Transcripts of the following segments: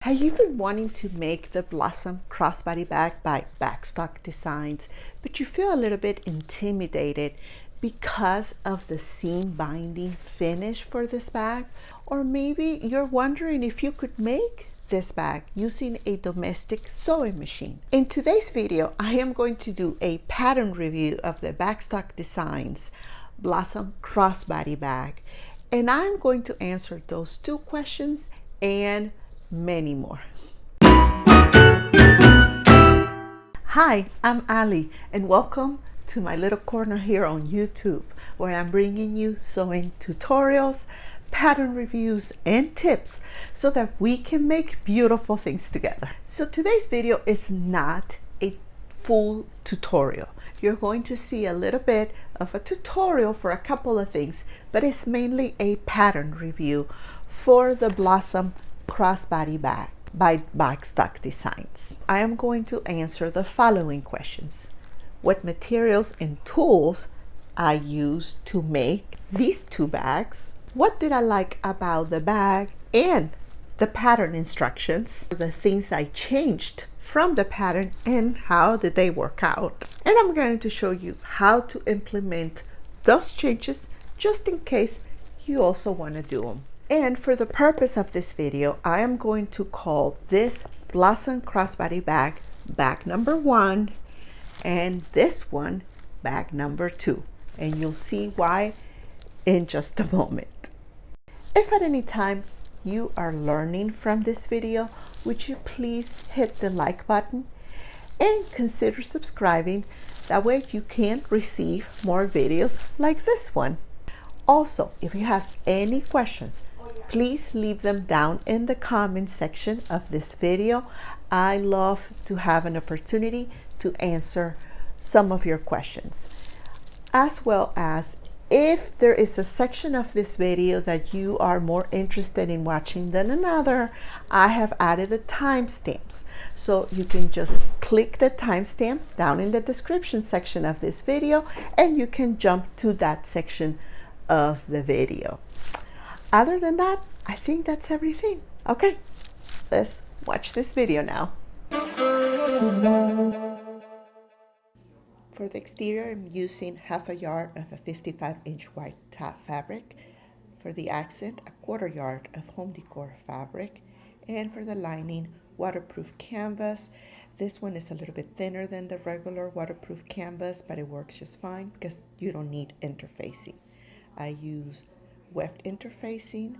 Have you been wanting to make the Blossom Crossbody Bag by Bagstock Designs, but you feel a little bit intimidated because of the seam binding finish for this bag? Or maybe you're wondering if you could make this bag using a domestic sewing machine. In today's video, I am going to do a pattern review of the Bagstock Designs Blossom Crossbody Bag, and I'm going to answer those two questions and many more. Hi, I'm Ali, and welcome to my little corner here on YouTube, where I'm bringing you sewing tutorials, pattern reviews, and tips so that we can make beautiful things together. So today's video is not a full tutorial. You're going to see a little bit of a tutorial for a couple of things, but it's mainly a pattern review for the Blossom Crossbody Bag by Bagstock Designs. I am going to answer the following questions. What materials and tools I used to make these two bags? What did I like about the bag and the pattern instructions? The things I changed from the pattern and how did they work out? And I'm going to show you how to implement those changes just in case you also want to do them. And for the purpose of this video, I am going to call this Blossom Crossbody Bag bag number 1 and this one bag number 2. And you'll see why in just a moment. If at any time you are learning from this video, would you please hit the like button and consider subscribing? That way you can receive more videos like this one. Also, if you have any questions, please leave them down in the comment section of this video. I love to have an opportunity to answer some of your questions. As well as if there is a section of this video that you are more interested in watching than another, I have added the timestamps. So you can just click the timestamp down in the description section of this video and you can jump to that section of the video. Other than that, I think that's everything. Okay, let's watch this video now. For the exterior, I'm using half a yard of a 55-inch white top fabric. For the accent, a quarter yard of home decor fabric. And for the lining, waterproof canvas. This one is a little bit thinner than the regular waterproof canvas, but it works just fine because you don't need interfacing. I use weft interfacing,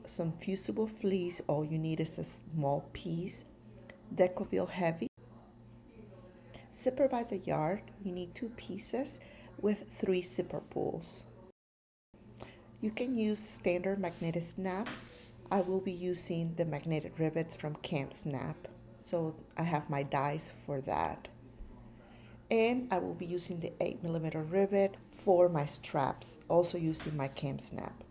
some fusible fleece. All you need is a small piece. Decor heavy. Zipper by the yard. You need 2 pieces with 3 zipper pulls. You can use standard magnetic snaps. I will be using the magnetic rivets from Camp Snap, so I have my dies for that. And I will be using the 8mm rivet for my straps, also using my Camp Snap.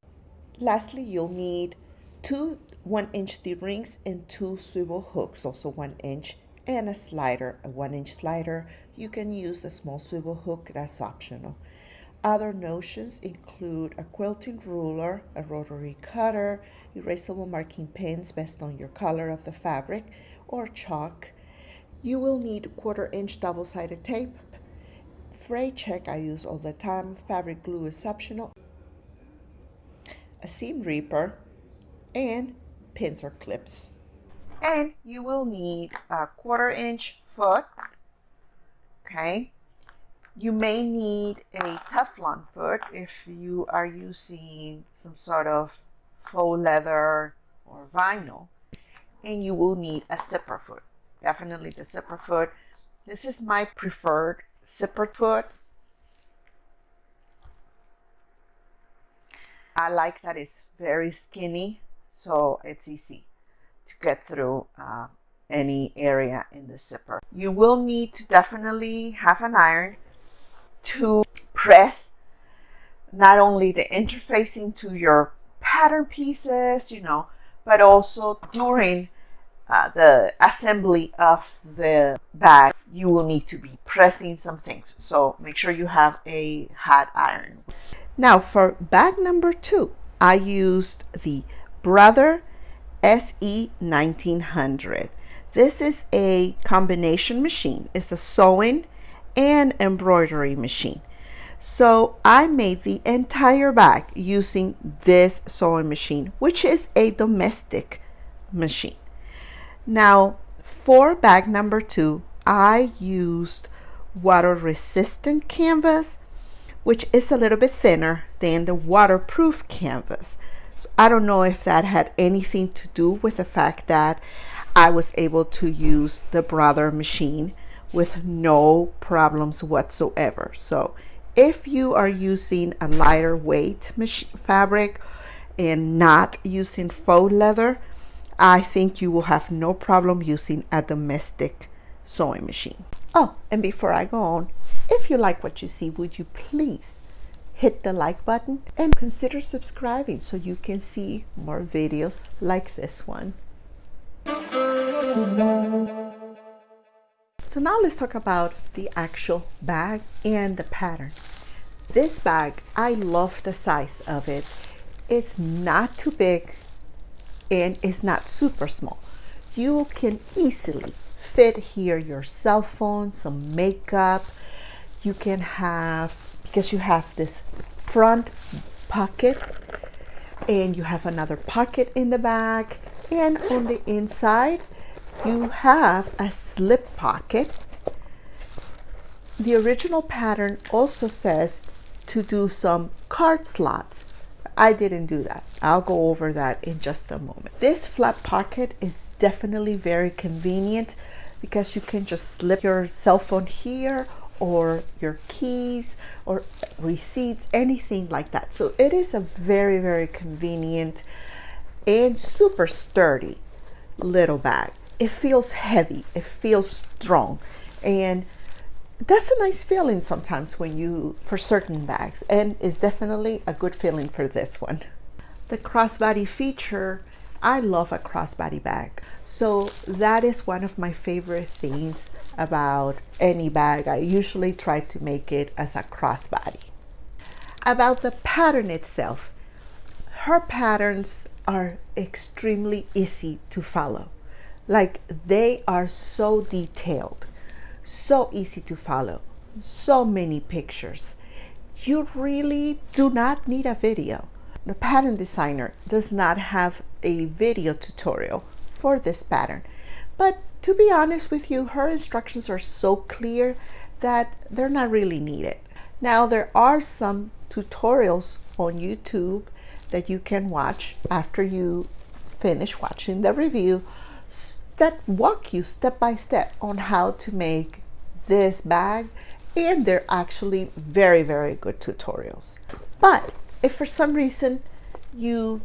Lastly, you'll need 2 1-inch D-rings and 2 swivel hooks, also 1 inch, and a slider, a 1-inch slider. You can use a small swivel hook, that's optional. Other notions include a quilting ruler, a rotary cutter, erasable marking pens based on your color of the fabric, or chalk. You will need 1/4-inch double-sided tape. Fray check I use all the time. Fabric glue is optional. A seam ripper, and pins or clips. And you will need a 1/4-inch foot. Okay. You may need a Teflon foot if you are using some sort of faux leather or vinyl. And you will need a zipper foot. Definitely the zipper foot. This is my preferred zipper foot. I like that it's very skinny, so it's easy to get through any area in the zipper. You will need to definitely have an iron to press not only the interfacing to your pattern pieces, but also during the assembly of the bag, you will need to be pressing some things. So make sure you have a hot iron. Now for bag number 2, I used the Brother SE 1900. This is a combination machine. It's a sewing and embroidery machine. So I made the entire bag using this sewing machine, which is a domestic machine. Now for bag number 2, I used water resistant canvas, which is a little bit thinner than the waterproof canvas. So I don't know if that had anything to do with the fact that I was able to use the Brother machine with no problems whatsoever. So if you are using a lighter weight fabric and not using faux leather, I think you will have no problem using a domestic sewing machine. Oh, and before I go on, if you like what you see, would you please hit the like button and consider subscribing so you can see more videos like this one. So now let's talk about the actual bag and the pattern. This bag, I love the size of it. It's not too big and it's not super small. You can easily fit here your cell phone, some makeup. You can have, because you have this front pocket and you have another pocket in the back, and on the inside you have a slip pocket. The original pattern also says to do some card slots. I didn't do that. I'll go over that in just a moment. This flap pocket is definitely very convenient because you can just slip your cell phone here or your keys or receipts, anything like that. So it is a very, very convenient and super sturdy little bag. It feels heavy, it feels strong, and that's a nice feeling sometimes when you, for certain bags, and it's definitely a good feeling for this one. The crossbody feature, I love a crossbody bag. So that is one of my favorite things about any bag. I usually try to make it as a crossbody. About the pattern itself, her patterns are extremely easy to follow. Like, they are so detailed, so easy to follow, so many pictures. You really do not need a video. The pattern designer does not have a video tutorial for this pattern, but to be honest with you, her instructions are so clear that they're not really needed. Now there are some tutorials on YouTube that you can watch after you finish watching the review that walk you step by step on how to make this bag, and they're actually very, very good tutorials. But if for some reason you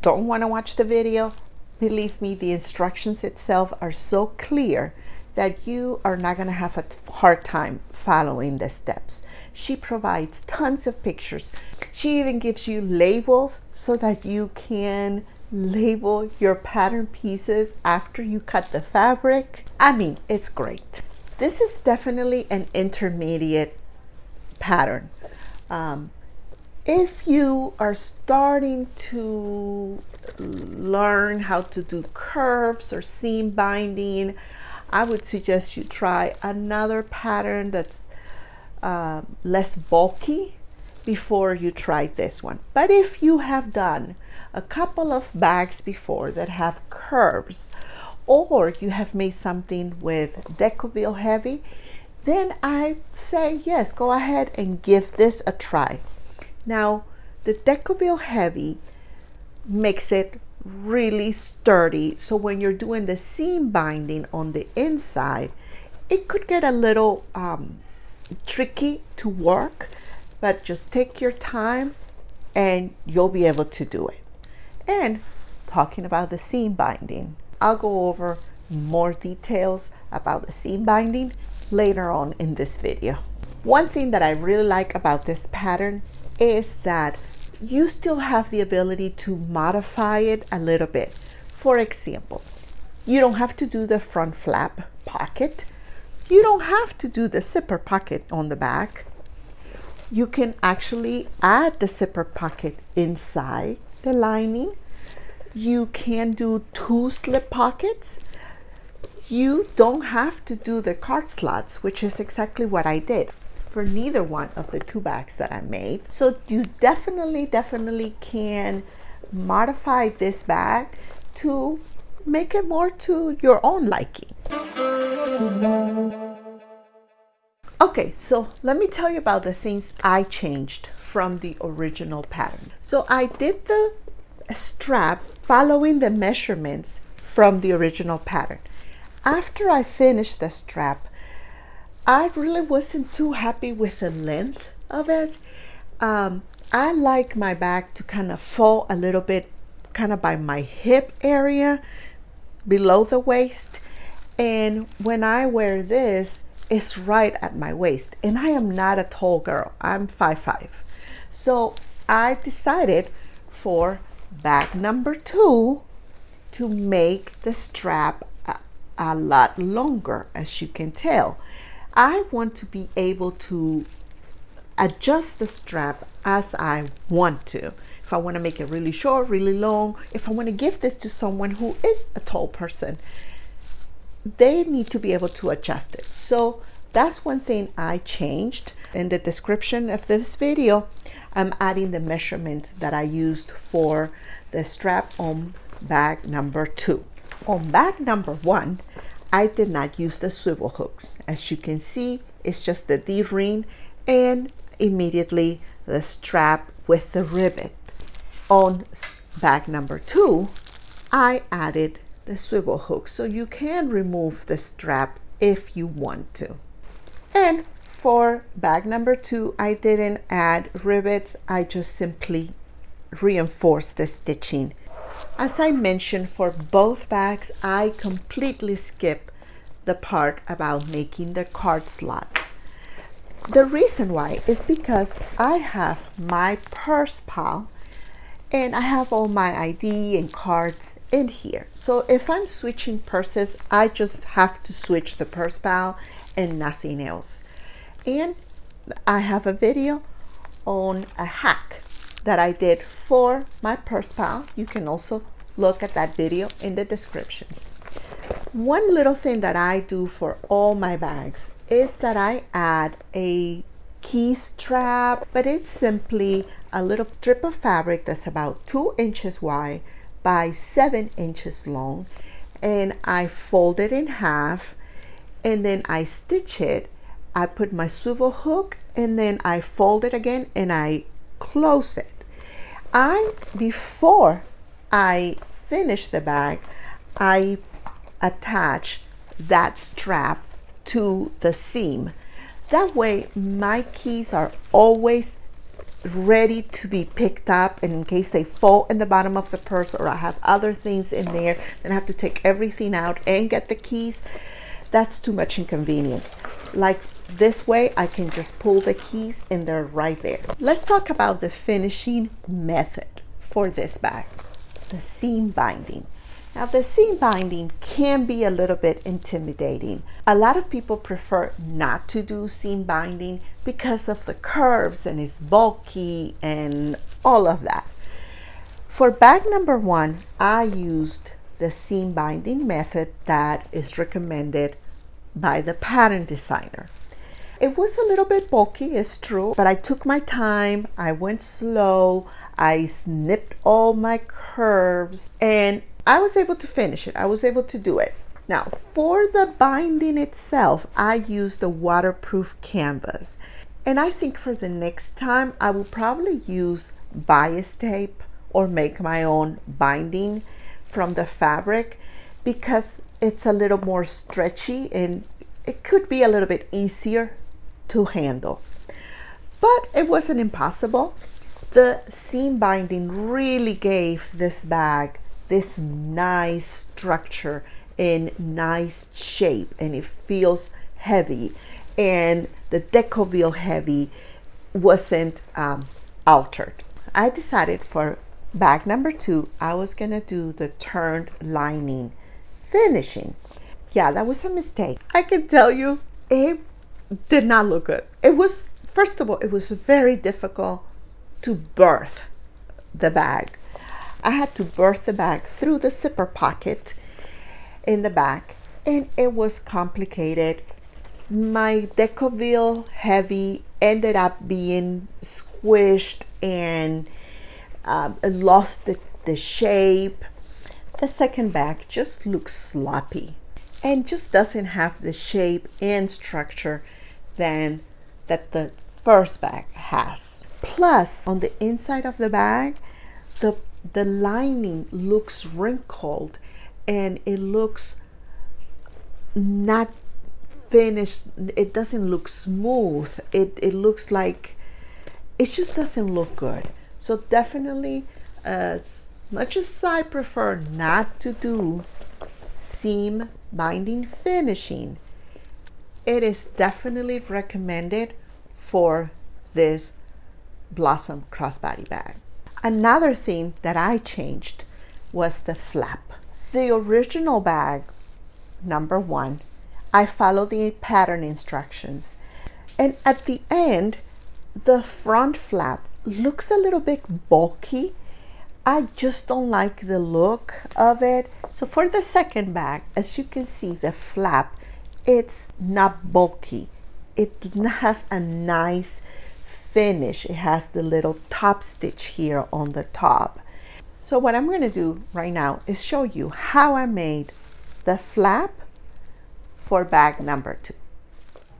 don't want to watch the video, believe me, the instructions itself are so clear that you are not going to have a hard time following the steps. She provides tons of pictures. She even gives you labels so that you can label your pattern pieces after you cut the fabric. I mean, it's great. This is definitely an intermediate pattern. If you are starting to learn how to do curves or seam binding, I would suggest you try another pattern that's less bulky before you try this one. But if you have done a couple of bags before that have curves, or you have made something with Decor heavy, then I say yes, go ahead and give this a try. Now the Decor heavy makes it really sturdy, so when you're doing the seam binding on the inside, it could get a little tricky to work, but just take your time and you'll be able to do it. And talking about the seam binding, I'll go over more details about the seam binding later on in this video. One thing that I really like about this pattern is that you still have the ability to modify it a little bit. For example, you don't have to do the front flap pocket. You don't have to do the zipper pocket on the back. You can actually add the zipper pocket inside the lining. You can do 2 slip pockets. You don't have to do the card slots, which is exactly what I did for neither one of the 2 bags that I made. So you definitely can modify this bag to make it more to your own liking. Okay, so let me tell you about the things I changed from the original pattern. So I did the strap following the measurements from the original pattern. After I finished the strap, I really wasn't too happy with the length of it. I like my bag to kind of fall a little bit kind of by my hip area below the waist. And when I wear this, it's right at my waist. And I am not a tall girl. I'm 5'5". So I decided for bag number 2 to make the strap a lot longer, as you can tell. I want to be able to adjust the strap as I want to. If I want to make it really short, really long, if I want to give this to someone who is a tall person, they need to be able to adjust it. So that's one thing I changed. In the description of this video, I'm adding the measurement that I used for the strap on bag number 2. On bag number 1, I did not use the swivel hooks. As you can see, it's just the D-ring and immediately the strap with the rivet. On bag number 2, I added the swivel hook, so you can remove the strap if you want to. And for bag number 2, I didn't add rivets. I just simply reinforced the stitching. As I mentioned, for both bags, I completely skipped the part about making the card slots. The reason why is because I have my purse pal and I have all my ID and cards in here. So if I'm switching purses, I just have to switch the purse pal and nothing else. And I have a video on a hack that I did for my purse pal. You can also look at that video in the descriptions. One little thing that I do for all my bags is that I add a key strap, but it's simply a little strip of fabric that's about 2 inches wide by 7 inches long, and I fold it in half and then I stitch it. I put my swivel hook and then I fold it again and I close it. Before I finish the bag, I attach that strap to the seam. That way my keys are always ready to be picked up, and in case they fall in the bottom of the purse or I have other things in there, then I have to take everything out and get the keys. That's too much inconvenience. Like this way, I can just pull the keys and they're right there. Let's talk about the finishing method for this bag, the seam binding. Now the seam binding can be a little bit intimidating. A lot of people prefer not to do seam binding because of the curves and it's bulky and all of that. For bag number 1, I used the seam binding method that is recommended by the pattern designer. It was a little bit bulky, it's true, but I took my time, I went slow, I snipped all my curves, and I was able to finish it. I was able to do it. Now, for the binding itself, I used the waterproof canvas. And I think for the next time, I will probably use bias tape or make my own binding from the fabric because it's a little more stretchy and it could be a little bit easier to handle. But it wasn't impossible. The seam binding really gave this bag this nice structure and nice shape, and it feels heavy, and the Decor heavy wasn't altered. I decided for bag number 2, I was gonna do the turned lining finishing. Yeah, that was a mistake. I can tell you, it did not look good. It was, first of all, it was very difficult to birth the bag. I had to birth the bag through the zipper pocket in the back, and it was complicated. My Decoville heavy ended up being squished and lost the shape. The second bag just looks sloppy and just doesn't have the shape and structure that the first bag has. Plus, on the inside of the bag, the lining looks wrinkled and it looks not finished. It doesn't look smooth. It looks like it just doesn't look good. So definitely, as much as I prefer not to do seam binding finishing, it is definitely recommended for this Blossom Crossbody bag. Another thing that I changed was the flap. The original bag, number one, I followed the pattern instructions, and at the end, the front flap looks a little bit bulky. I just don't like the look of it. So for the second bag, as you can see, the flap, it's not bulky. It has a nice finish. It has the little top stitch here on the top. So what I'm going to do right now is show you how I made the flap for bag number 2.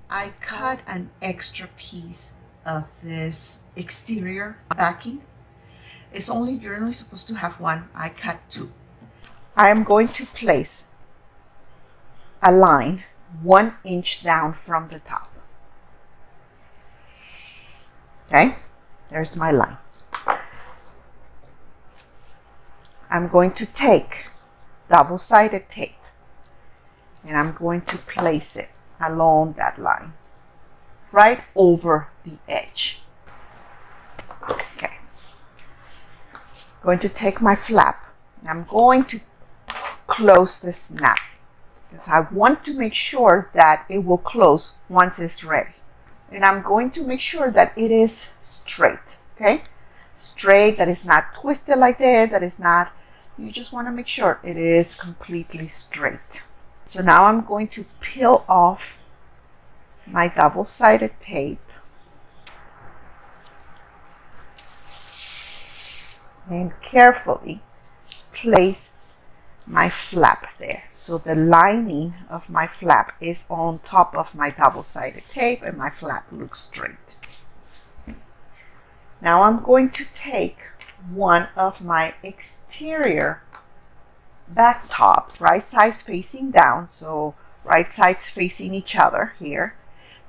I cut an extra piece of this exterior backing. You're only supposed to have one. I cut 2. I am going to place a line 1 inch down from the top. Okay, there's my line. I'm going to take double-sided tape and I'm going to place it along that line, right over the edge. Okay. Going to take my flap and I'm going to close the snap because I want to make sure that it will close once it's ready. And I'm going to make sure that it is straight, okay? Straight, that is not twisted like that is not, you just want to make sure it is completely straight. So now I'm going to peel off my double-sided tape and carefully place my flap there. So the lining of my flap is on top of my double-sided tape and my flap looks straight. Now I'm going to take one of my exterior back tops, right sides facing down, so right sides facing each other here.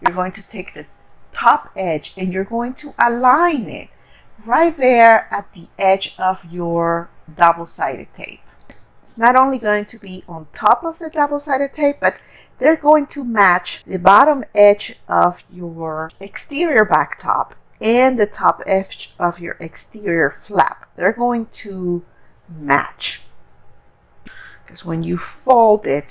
You're going to take the top edge and you're going to align it right there at the edge of your double-sided tape. It's not only going to be on top of the double-sided tape, but they're going to match the bottom edge of your exterior back top and the top edge of your exterior flap. They're going to match. Because when you fold it,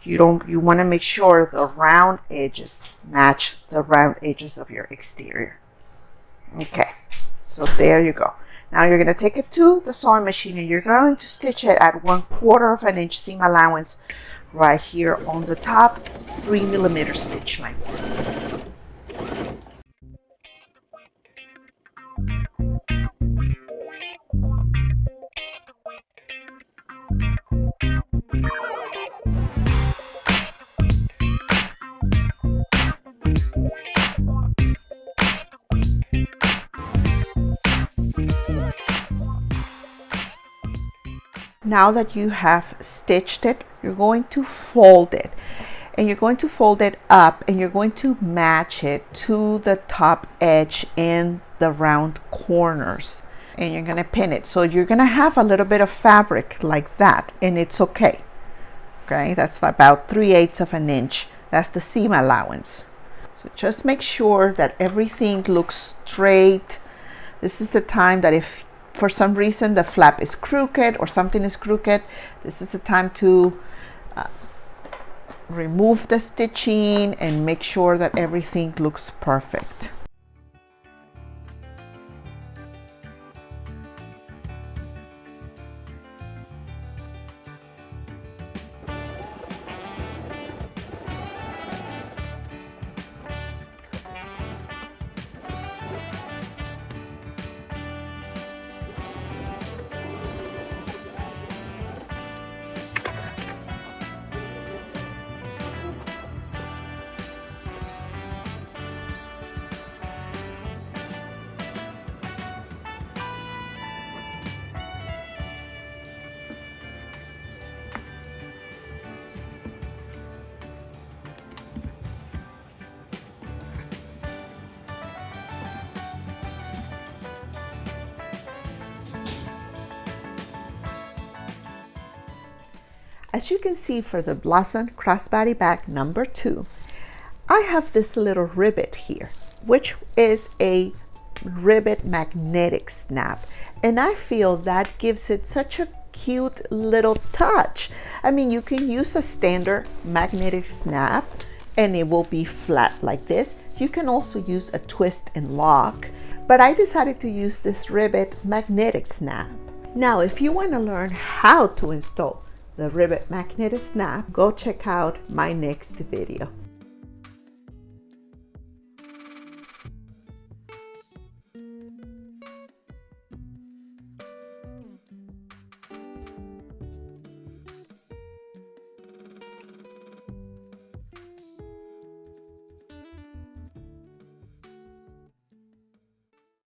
you want to make sure the round edges match the round edges of your exterior. Okay, so there you go. Now you're going to take it to the sewing machine and you're going to stitch it at 1/4 of an inch seam allowance right here on the top, 3mm stitch length. Now that you have stitched it, you're going to fold it. And you're going to fold it up and you're going to match it to the top edge and the round corners. And you're going to pin it. So you're going to have a little bit of fabric like that, and it's okay. Okay, that's about 3/8 of an inch. That's the seam allowance. So just make sure that everything looks straight. This is the time that if for some reason the flap is crooked or something is crooked, this is the time to remove the stitching and make sure that everything looks perfect. As you can see, for the Blossom Crossbody Bag number 2, I have this little rivet here, which is a rivet magnetic snap, and I feel that gives it such a cute little touch. I mean, you can use a standard magnetic snap and it will be flat like this. You can also use a twist and lock, but I decided to use this rivet magnetic snap. Now, if you want to learn how to install the rivet magnetic snap, go check out my next video.